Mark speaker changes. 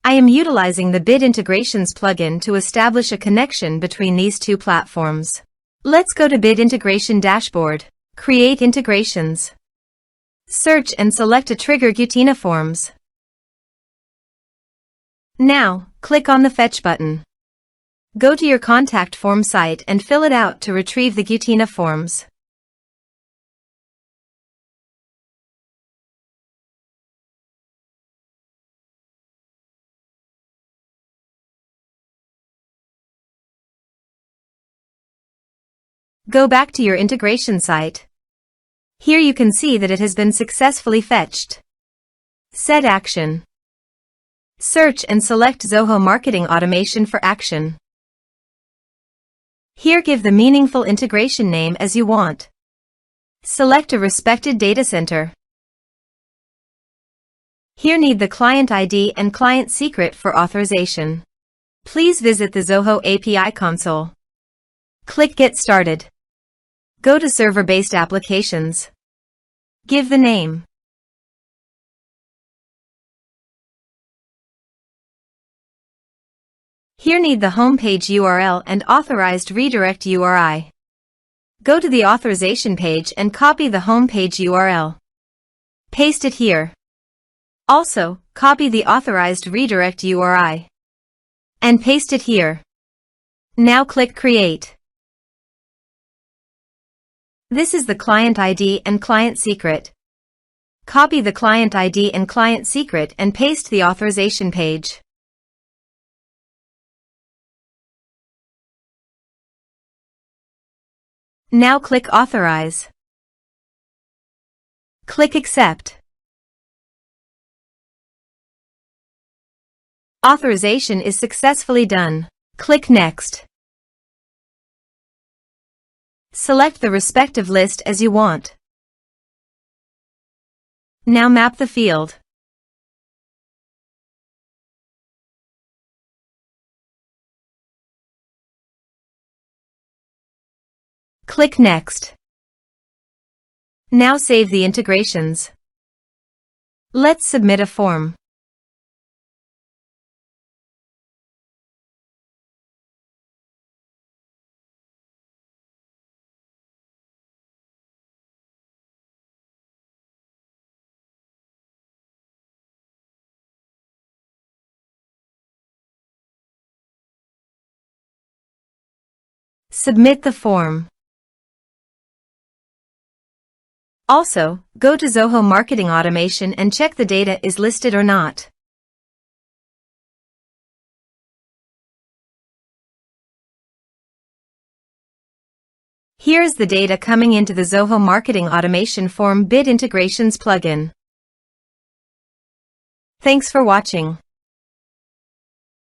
Speaker 1: I am utilizing the Bit Integrations plugin to establish a connection between these two platforms. Let's go to Bit Integration Dashboard. Create integrations. Search and select a trigger Gutena Forms. Now, click on the Fetch button. Go to your contact form site and fill it out to retrieve the Gutena Forms. Go back to your integration site. Here you can see that it has been successfully fetched. Set action. Search and select Zoho Marketing Automation for action. Here give the meaningful integration name as you want. Select a respected data center. Here need the client ID and client secret for authorization. Please visit the Zoho API console. Click Get Started. Go to Server-Based Applications. Give the name. Here need the homepage URL and authorized redirect URI. Go to the authorization page and copy the homepage URL. Paste it here. Also, copy the authorized redirect URI. And paste it here. Now click Create. This is the client ID and client secret. Copy the client ID and client secret and paste the authorization page. Now click Authorize. Click Accept. Authorization is successfully done. Click Next. Select the respective list as you want. Now map the field. Click Next. Now save the integrations. Let's submit a form. Submit the form. Also, go to Zoho Marketing Automation and check the data is listed or not. Here is the data coming into the Zoho Marketing Automation Form Bit Integrations plugin. Thanks for watching.